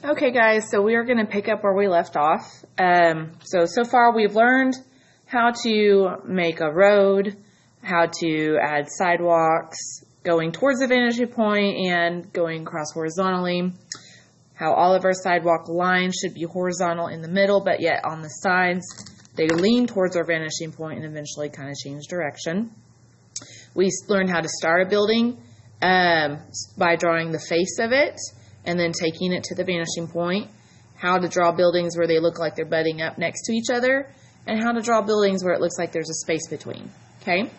Okay guys, so we are going to pick up where we left off. So far we've learned how to make a road, how to add sidewalks, going towards the vanishing point and going across horizontally, how all of our sidewalk lines should be horizontal in the middle, but yet on the sides they lean towards our vanishing point and eventually kind of change direction. We learned how to start a building by drawing the face of it and then taking it to the vanishing point, how to draw buildings where they look like they're butting up next to each other, and how to draw buildings where it looks like there's a space between, okay?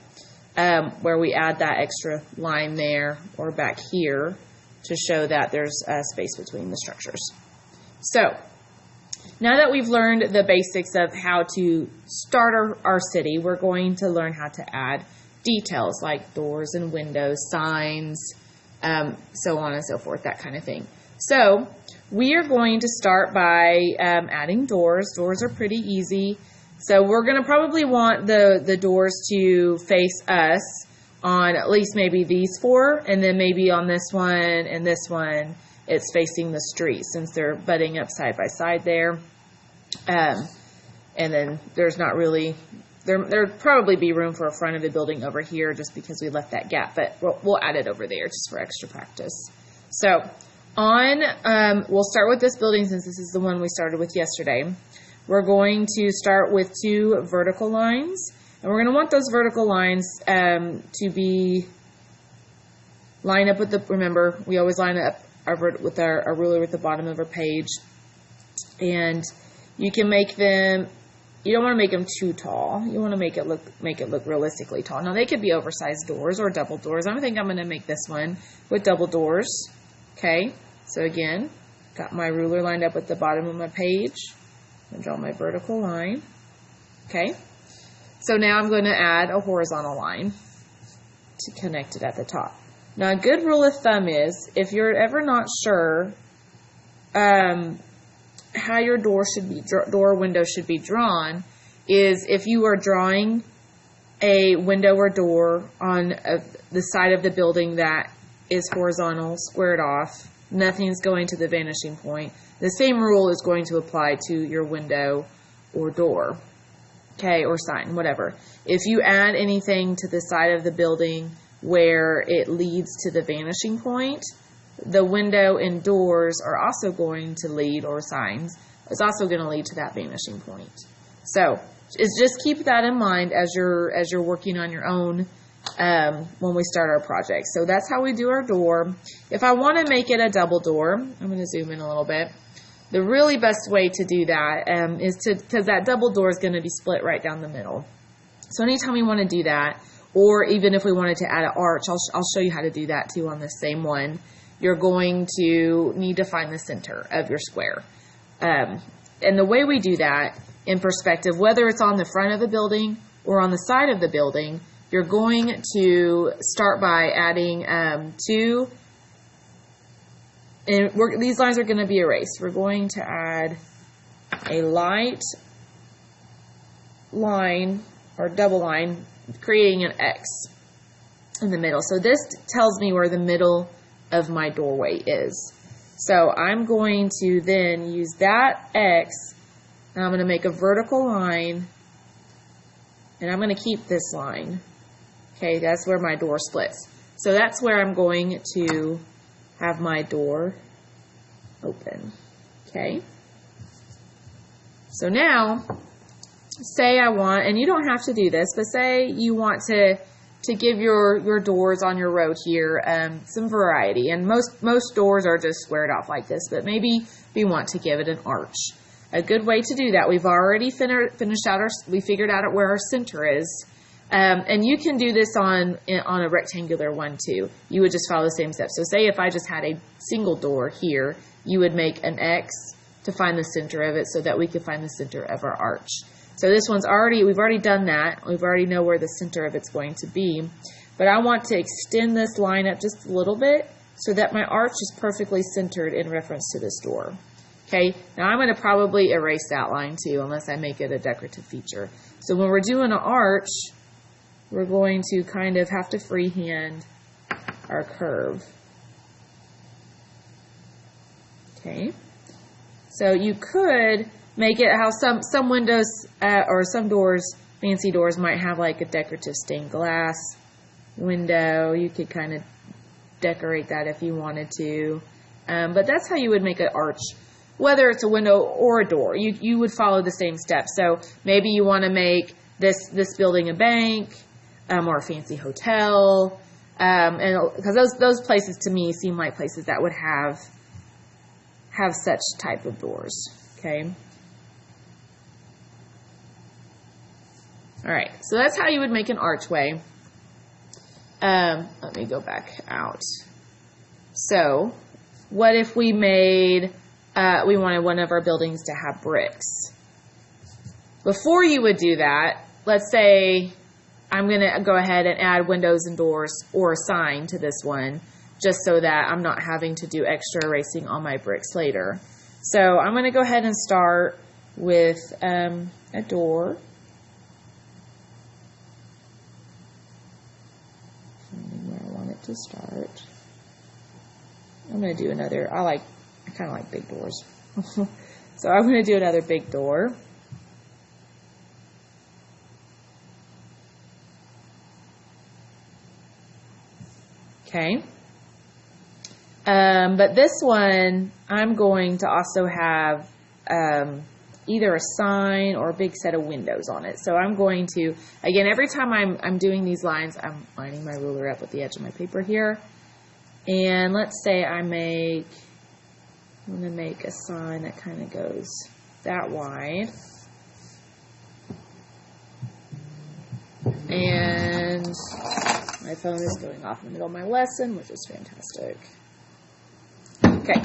Where we add that extra line there or back here to show that there's a space between the structures. So, now that we've learned the basics of how to start our city, we're going to learn how to add details like doors and windows, signs, so on and so forth, that kind of thing. So we are going to start by adding doors. Doors are pretty easy. So we're going to probably want the doors to face us on at least maybe these four, and then maybe on this one and this one, it's facing the street since they're butting up side by side there. And then there's not really... There'd probably be room for a front of the building over here just because we left that gap, but we'll add it over there just for extra practice. So we'll start with this building since this is the one we started with yesterday. We're going to start with 2 vertical lines, and we're going to want those vertical lines to be lined up with remember, we always line up with our ruler at the bottom of our page, and you can make them. You don't want to make them too tall. You want to make it look realistically tall. Now they could be oversized doors or double doors. I think I'm going to make this one with double doors. Okay. So again, got my ruler lined up at the bottom of my page. I'm going to draw my vertical line. Okay. So now I'm going to add a horizontal line to connect it at the top. Now a good rule of thumb is if you're ever not sure how your door window should be drawn is if you are drawing a window or door on the side of the building that is horizontal, squared off, nothing's going to the vanishing point. The same rule is going to apply to your window or door, okay, or sign, whatever. If you add anything to the side of the building where it leads to the vanishing point, the window and doors are also going to lead, or signs, it's also going to lead to that vanishing point. So just keep that in mind as you're working on your own when we start our project. So that's how we do our door. If I want to make it a double door, I'm going to zoom in a little bit. The really best way to do that is because that double door is going to be split right down the middle. So anytime we want to do that, or even if we wanted to add an arch, I'll show you how to do that too on the same one. You're going to need to find the center of your square. And the way we do that in perspective, whether it's on the front of the building or on the side of the building, you're going to start by adding 2, and these lines are going to be erased. We're going to add a light line or double line, creating an X in the middle. So this tells me where the middle of my doorway is. So I'm going to then use that X, and I'm going to make a vertical line, and I'm going to keep this line. Okay, that's where my door splits. So that's where I'm going to have my door open. Okay. So now, say I want, and you don't have to do this, but say you want to give your doors on your road here some variety. And most doors are just squared off like this, but maybe we want to give it an arch. A good way to do that, we've already we figured out where our center is. And you can do this on a rectangular one too. You would just follow the same steps. So say if I just had a single door here, you would make an X to find the center of it so that we could find the center of our arch. So this one's we've already done that. We've already know where the center of it's going to be. But I want to extend this line up just a little bit so that my arch is perfectly centered in reference to this door. Okay, now I'm going to probably erase that line too unless I make it a decorative feature. So when we're doing an arch, we're going to kind of have to freehand our curve. Okay, So you could make it how some windows or some doors, fancy doors, might have like a decorative stained glass window. You could kind of decorate that if you wanted to. But that's how you would make an arch. Whether it's a window or a door, you would follow the same steps. So maybe you want to make this building a bank or a fancy hotel. And because those places to me seem like places that would have such type of doors. Okay. All right. So that's how you would make an archway. Let me go back out. So what if we made, we wanted one of our buildings to have bricks? Before you would do that, let's say I'm going to go ahead and add windows and doors or a sign to this one, just so that I'm not having to do extra erasing on my bricks later. So I'm going to go ahead and start with a door. Where I want it to start. I'm going to do another, I kind of like big doors. So I'm going to do another big door. Okay. But this one, I'm going to also have either a sign or a big set of windows on it. So I'm going to, again, every time I'm doing these lines, I'm lining my ruler up with the edge of my paper here. And let's say I'm going to make a sign that kind of goes that wide. And my phone is going off in the middle of my lesson, which is fantastic. Okay.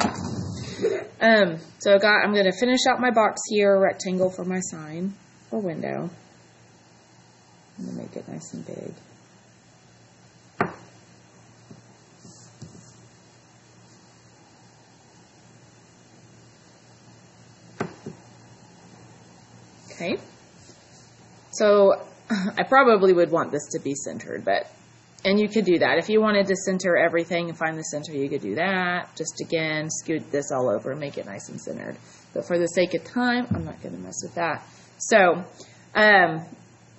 So I'm going to finish out my box here, rectangle for my sign or window. I'm going to make it nice and big. Okay. So I probably would want this to be centered, and you could do that. If you wanted to center everything and find the center, you could do that. Just again, scoot this all over and make it nice and centered. But for the sake of time, I'm not going to mess with that. So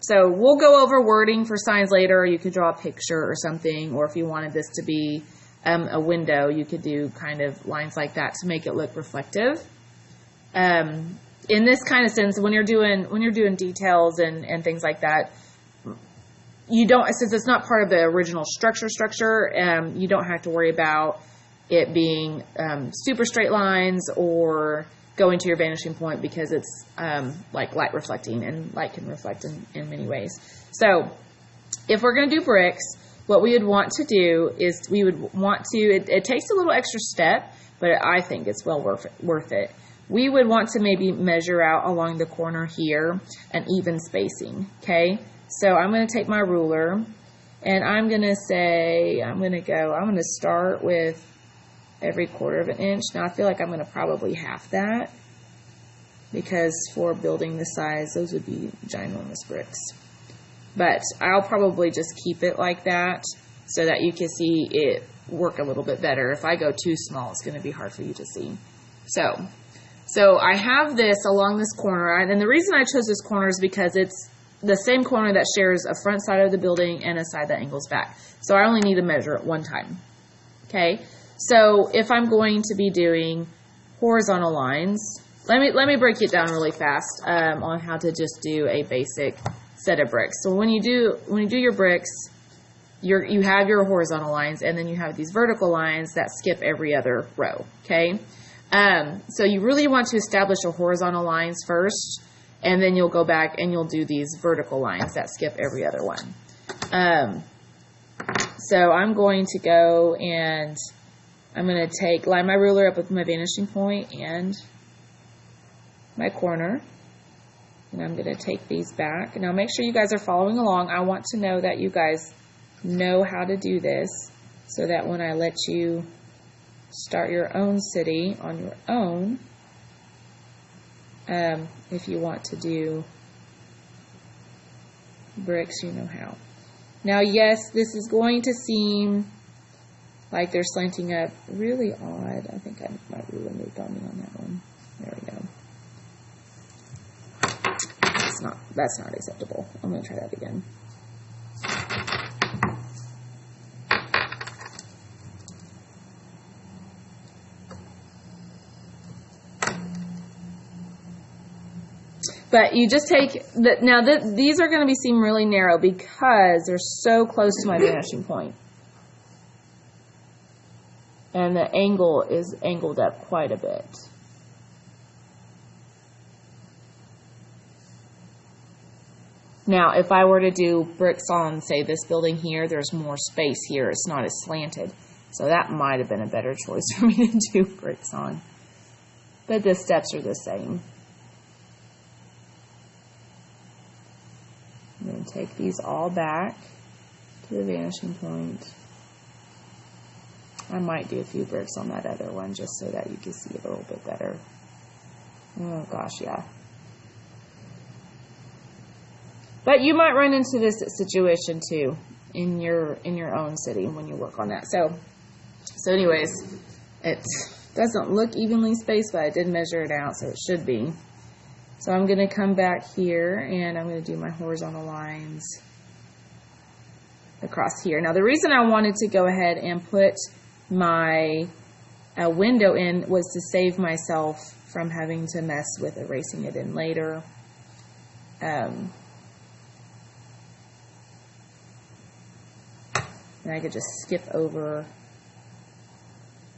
we'll go over wording for signs later. You could draw a picture or something, or if you wanted this to be a window, you could do kind of lines like that to make it look reflective. In this kind of sense, when you're doing details and things like that, you don't, since it's not part of the original structure, you don't have to worry about it being super straight lines or going to your vanishing point, because it's like light reflecting, and light can reflect in many ways. So if we're going to do bricks, what we would want to do is we would want to, it takes a little extra step, but I think it's well worth it. We would want to maybe measure out along the corner here an even spacing, okay? So I'm going to take my ruler, and I'm going to say, I'm going to start with every 1/4 of an inch. Now I feel like I'm going to probably half that, because for building this size, those would be ginormous bricks. But I'll probably just keep it like that so that you can see it work a little bit better. If I go too small, it's going to be hard for you to see. So I have this along this corner, and the reason I chose this corner is because it's the same corner that shares a front side of the building and a side that angles back. So I only need to measure it one time. Okay, so if I'm going to be doing horizontal lines, let me break it down really fast on how to just do a basic set of bricks. So when you do your bricks, you have your horizontal lines, and then you have these vertical lines that skip every other row. Okay. So you really want to establish your horizontal lines first, and then you'll go back and you'll do these vertical lines that skip every other one. So I'm going to go and I'm going to line my ruler up with my vanishing point and my corner, and I'm going to take these back. Now make sure you guys are following along. I want to know that you guys know how to do this, so that when I let you start your own city on your own, if you want to do bricks, you know how. Now, yes, this is going to seem like they're slanting up really odd. I think my ruler moved on me on that one. There we that's not acceptable. I'm going to try that again. But you just take, these are going to seem really narrow because they're so close to my vanishing point. And the angle is angled up quite a bit. Now, if I were to do bricks on, say, this building here, there's more space here. It's not as slanted. So that might have been a better choice for me to do bricks on. But the steps are the same. I'm going to take these all back to the vanishing point. I might do a few bricks on that other one just so that you can see it a little bit better. Oh gosh, yeah. But you might run into this situation too in your own city when you work on that. So anyways, it doesn't look evenly spaced, but I did measure it out, so it should be. So I'm going to come back here and I'm going to do my horizontal lines across here. Now the reason I wanted to go ahead and put my window in was to save myself from having to mess with erasing it in later. And I could just skip over.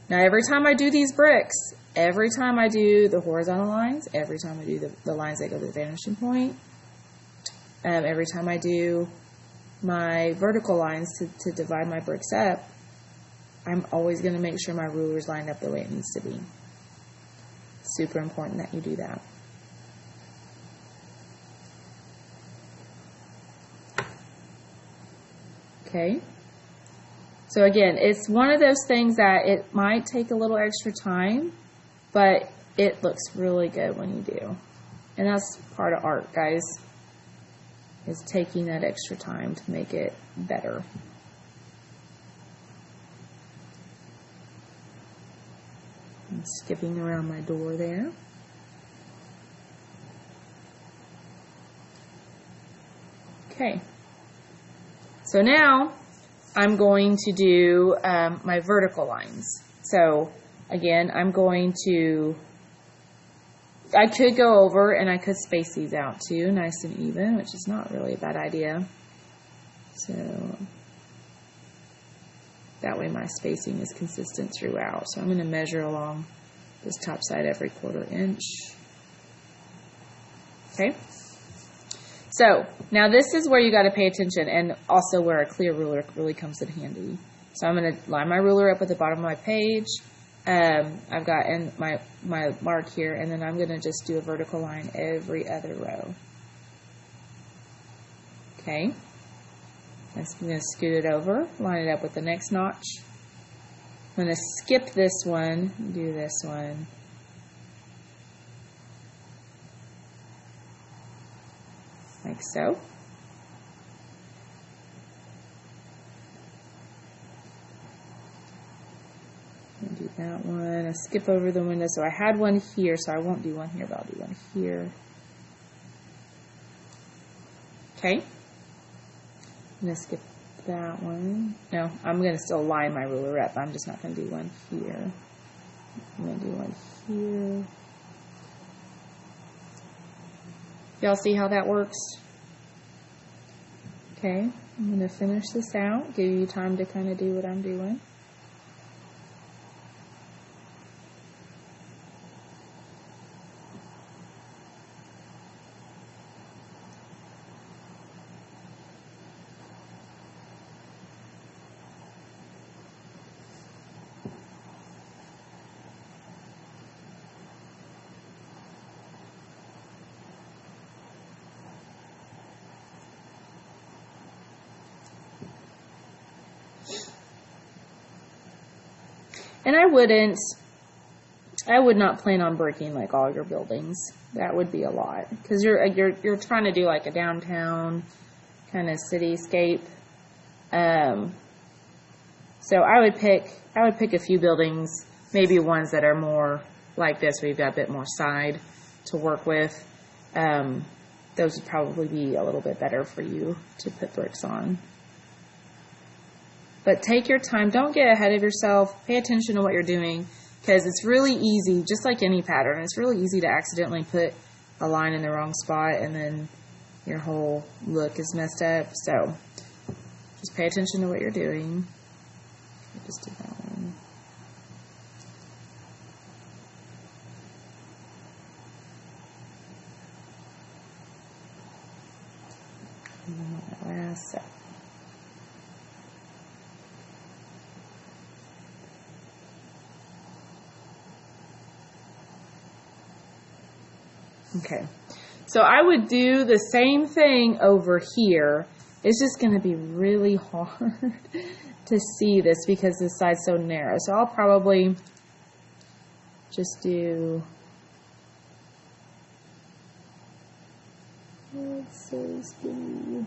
Now every time I do these bricks, every time I do the horizontal lines, every time I do the lines that go to the vanishing point, every time I do my vertical lines to divide my bricks up, I'm always going to make sure my ruler is lined up the way it needs to be. Super important that you do that. Okay. So again, it's one of those things that it might take a little extra time, but it looks really good when you do. And that's part of art, guys, is taking that extra time to make it better. I'm skipping around my door there. Okay. So now I'm going to do my vertical lines. So again, I could go over and I could space these out too, nice and even, which is not really a bad idea. So that way my spacing is consistent throughout. So I'm going to measure along this top side every 1/4 inch. Okay. So now this is where you got to pay attention, and also where a clear ruler really comes in handy. So I'm going to line my ruler up at the bottom of my page. I've got my mark here, and then I'm going to just do a vertical line every other row. Okay. I'm going to scoot it over, line it up with the next notch. I'm going to skip this one, do this one. Like so. I'll do that one. I skip over the window. So I had one here, so I won't do one here, but I'll do one here. Okay. I'm going to skip that one. No, I'm going to still line my ruler up. I'm just not going to do one here. I'm going to do one here. Y'all see how that works? Okay, I'm going to finish this out, give you time to kind of do what I'm doing. And I would not plan on breaking like all your buildings. That would be a lot, because you're trying to do like a downtown kind of cityscape. So I would pick a few buildings, maybe ones that are more like this, where you've got a bit more side to work with, that those would probably be a little bit better for you to put bricks on. But take your time. Don't get ahead of yourself. Pay attention to what you're doing, because it's really easy, just like any pattern, it's really easy to accidentally put a line in the wrong spot and then your whole look is messed up. So just pay attention to what you're doing. I just did that one. And then that last set. Okay, so I would do the same thing over here. It's just going to be really hard to see this because this side's so narrow. So I'll probably just do, let's see,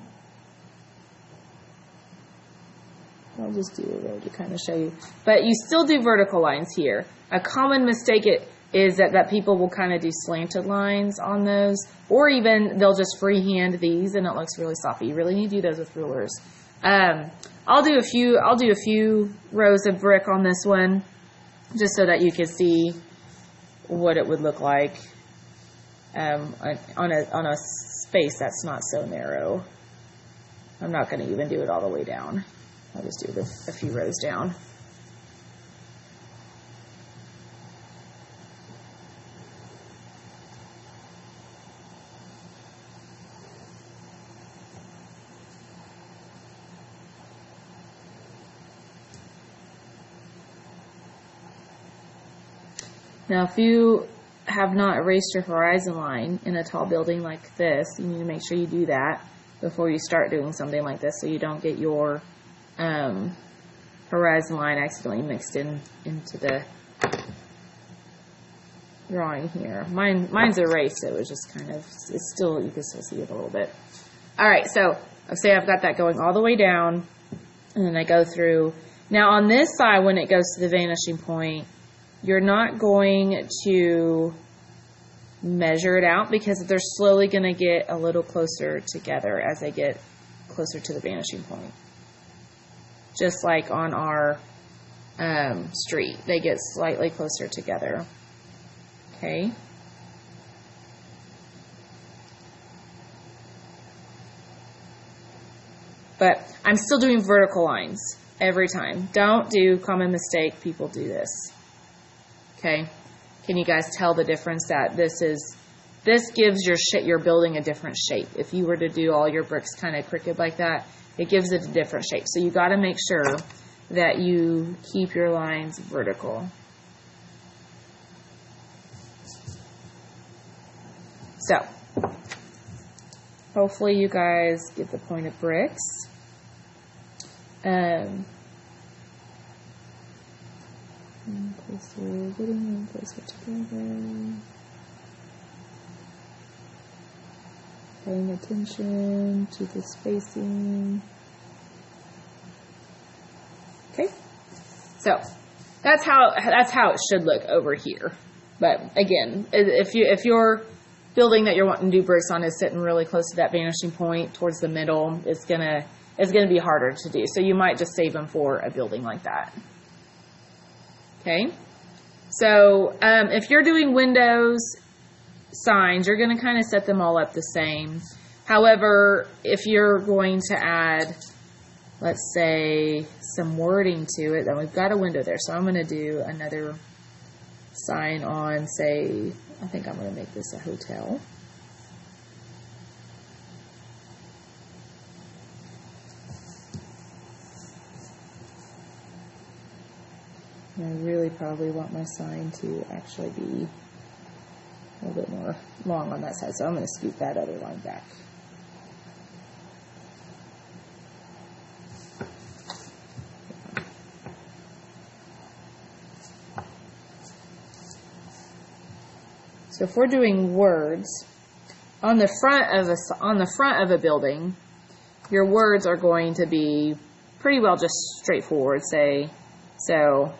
I'll just do a row to kind of show you. But you still do vertical lines here. A common mistake is that people will kind of do slanted lines on those, or even they'll just freehand these and it looks really sloppy. You really need to do those with rulers. I'll do a few rows of brick on this one, just so that you can see what it would look like on a space that's not so narrow. I'm not going to even do it all the way down. I'll just do a few rows down. Now, if you have not erased your horizon line in a tall building like this, you need to make sure you do that before you start doing something like this, so you don't get your horizon line accidentally mixed into the drawing here. Mine's erased, so it was just kind of, it's still, you can still see it a little bit. All right, so say I've got that going all the way down, and then I go through. Now on this side, when it goes to the vanishing point, you're not going to measure it out because they're slowly going to get a little closer together as they get closer to the vanishing point. Just like on our street, they get slightly closer together. Okay. But I'm still doing vertical lines every time. Don't do common mistake. People do this. Okay, can you guys tell the difference that this gives your building a different shape? If you were to do all your bricks kind of crooked like that, it gives it a different shape. So you got to make sure that you keep your lines vertical. So hopefully you guys get the point of bricks. Closer together. Paying attention to the spacing. Okay, so that's how it should look over here. But again, if your building that you're wanting to do bricks on is sitting really close to that vanishing point towards the middle, it's gonna be harder to do. So you might just save them for a building like that. Okay, so if you're doing windows, signs, you're going to kind of set them all up the same. However, if you're going to add, let's say, some wording to it, then we've got a window there. So I'm going to do another sign on, say, I think I'm going to make this a hotel. I really probably want my sign to actually be a little bit more long on that side, so I'm going to scoot that other line back. So if we're doing words, on the front of a building, your words are going to be pretty well just straightforward. Say, so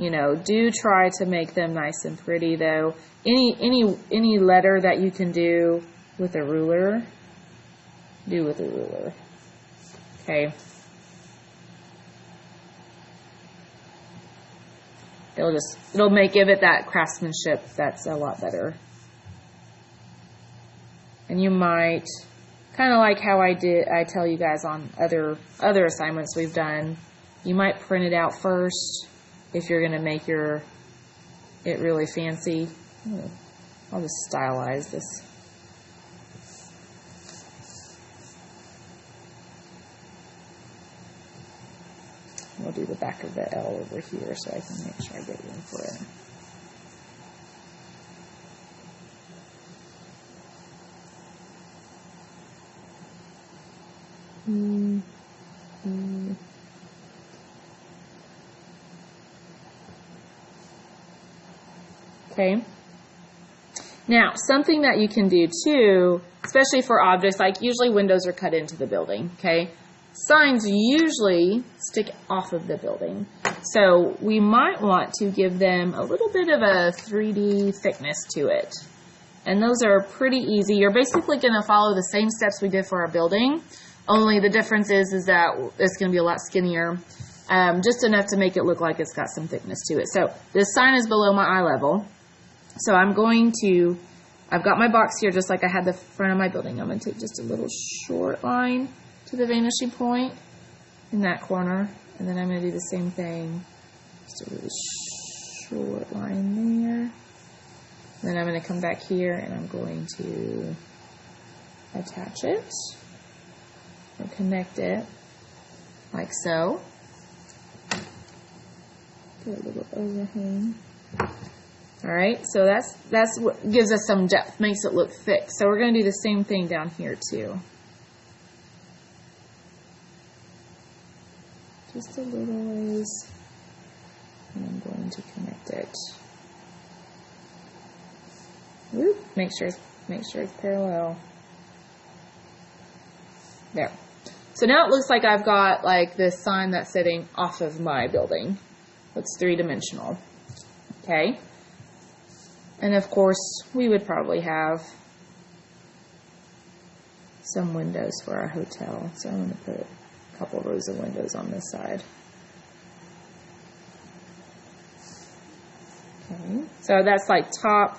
You know, do try to make them nice and pretty though. Any letter that you can do with a ruler, do with a ruler. Okay. It'll give it that craftsmanship that's a lot better. And you might, kind of like how I tell you guys on other assignments we've done, you might print it out first if you're going to make it really fancy. I'll just stylize this. We'll do the back of the L over here so I can make sure I get room for it. Okay. Now, something that you can do too, especially for objects, like usually windows are cut into the building, okay? Signs usually stick off of the building. So we might want to give them a little bit of a 3D thickness to it. And those are pretty easy. You're basically going to follow the same steps we did for our building, only the difference is that it's going to be a lot skinnier, just enough to make it look like it's got some thickness to it. So this sign is below my eye level. So I've got my box here just like I had the front of my building. I'm going to take just a little short line to the vanishing point in that corner. And then I'm going to do the same thing. Just a really short line there. Then I'm going to come back here and I'm going to attach it or connect it like so. Put a little overhang. Alright, so that's what gives us some depth, makes it look thick. So we're going to do the same thing down here too. Just a little ways, and I'm going to connect it. Whoop, make sure it's parallel. There. So now it looks like I've got like this sign that's sitting off of my building. Looks three-dimensional. Okay. And of course, we would probably have some windows for our hotel. So I'm going to put a couple rows of windows on this side. Okay. So that's like top.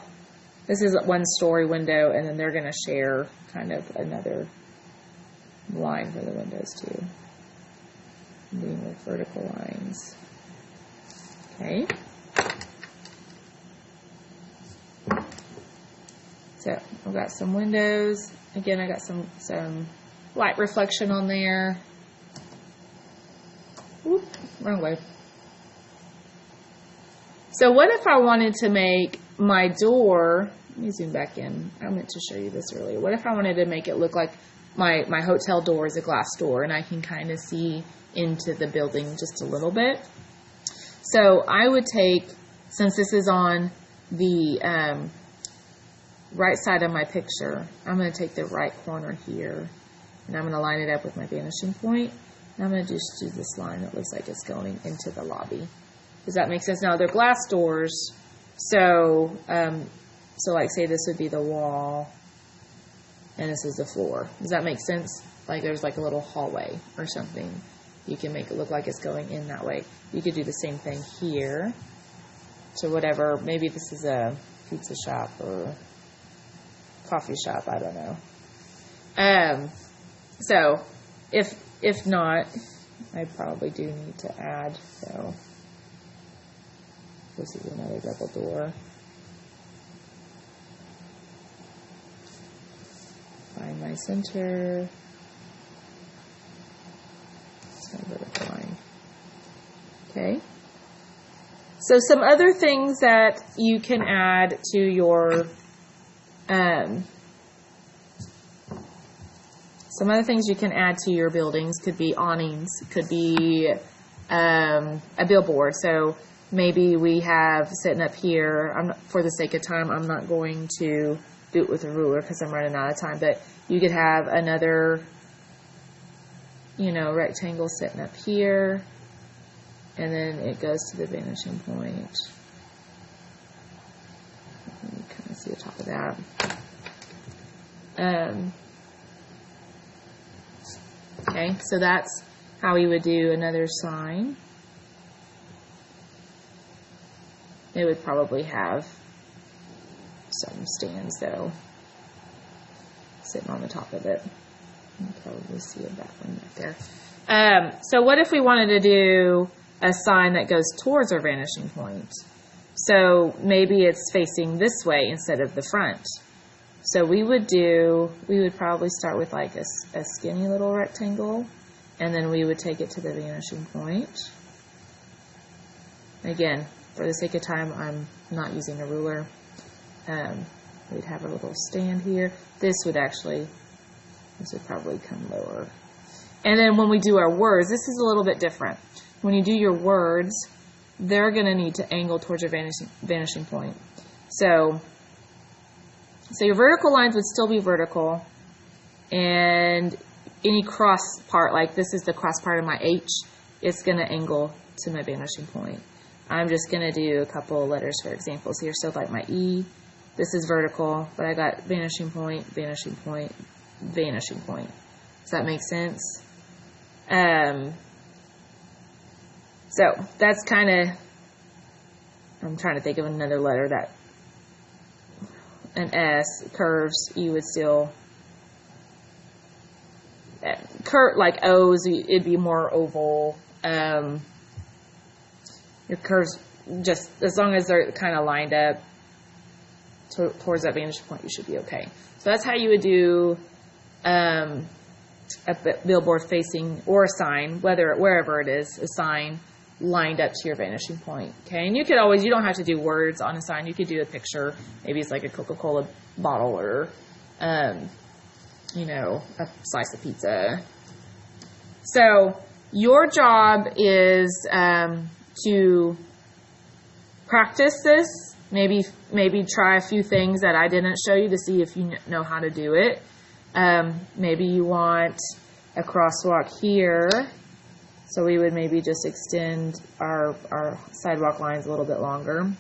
This is a one-story window, and then they're going to share kind of another line for the windows too. Being with vertical lines. Okay. So I've got some windows. Again, I got some light reflection on there. Whoop, wrong way. So what if I wanted to make my door, let me zoom back in. I meant to show you this earlier. What if I wanted to make it look like my hotel door is a glass door and I can kind of see into the building just a little bit? So I would take, since this is on the right side of my picture, I'm going to take the right corner here and I'm going to line it up with my vanishing point. And I'm going to just do this line that looks like it's going into the lobby. Does that make sense? Now they're glass doors, so like say this would be the wall and this is the floor. Does that make sense? Like there's like a little hallway or something. You can make it look like it's going in that way. You could do the same thing here to whatever, maybe this is a pizza shop or coffee shop, I don't know. So if not, I probably do need to add, so this is another double door. Find my center. It's my vertical line. Okay. So some other things that you can add to your buildings could be awnings, could be a billboard. So maybe we have sitting up here, for the sake of time, I'm not going to do it with a ruler because I'm running out of time, but you could have another, rectangle sitting up here. and then it goes to the vanishing point. You kind of see the top of that. Okay, so that's how we would do another sign. It would probably have some stands, though, sitting on the top of it. You can probably see a back one back there. So what if we wanted to do a sign that goes towards our vanishing point? So maybe it's facing this way instead of the front. So we would probably start with like a skinny little rectangle, and then we would take it to the vanishing point. Again, for the sake of time, I'm not using a ruler. We'd have a little stand here. This would probably come lower. And then when we do our words, this is a little bit different. When you do your words, they're going to need to angle towards your vanishing point. So your vertical lines would still be vertical, and any cross part, like this is the cross part of my H, it's going to angle to my vanishing point. I'm just going to do a couple of letters for examples here. So like my E, this is vertical, but I got vanishing point, vanishing point, vanishing point. Does that make sense? So that's kind of, I'm trying to think of another letter that, an S, curves, you would still, like O's, it'd be more oval. Your curves, just as long as they're kind of lined up towards that vanishing point, you should be okay. So that's how you would do a billboard facing, or a sign, wherever it is, a sign lined up to your vanishing point. Okay, and you don't have to do words on a sign. You could do a picture. Maybe it's like a Coca-Cola bottle, or a slice of pizza. So your job is to practice this. Maybe try a few things that I didn't show you to see if you know how to do it. Maybe you want a crosswalk here. So we would maybe just extend our sidewalk lines a little bit longer.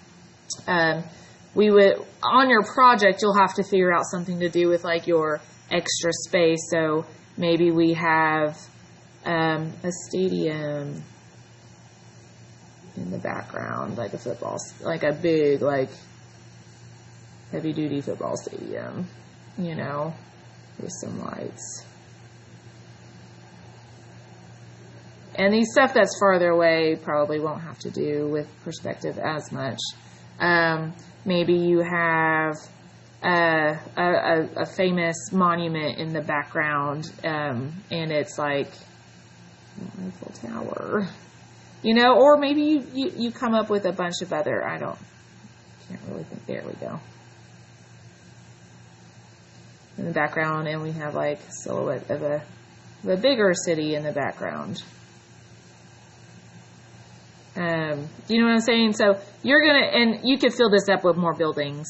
We would, on your project, you'll have to figure out something to do with like your extra space. So maybe we have a stadium in the background, like a big, like heavy duty football stadium, with some lights. And the stuff that's farther away probably won't have to do with perspective as much. Maybe you have a famous monument in the background, and it's like Eiffel Tower, or maybe you come up with a bunch of other, can't really think. There we go. In the background, and we have like a silhouette of a bigger city in the background. Do you know what I'm saying? So and you could fill this up with more buildings,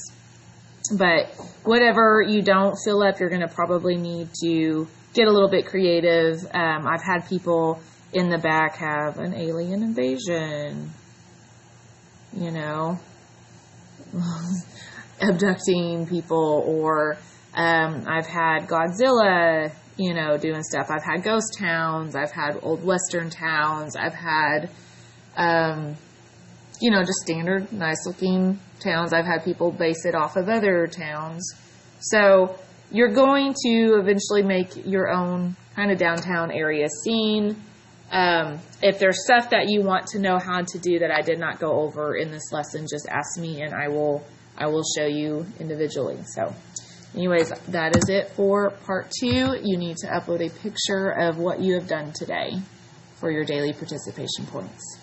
but whatever you don't fill up, you're going to probably need to get a little bit creative. I've had people in the back have an alien invasion, abducting people, or I've had Godzilla, doing stuff. I've had ghost towns. I've had old Western towns. I've had just standard, nice-looking towns. I've had people base it off of other towns. So you're going to eventually make your own kind of downtown area scene. If there's stuff that you want to know how to do that I did not go over in this lesson, just ask me, and I will show you individually. So anyways, that is it for part 2. You need to upload a picture of what you have done today for your daily participation points.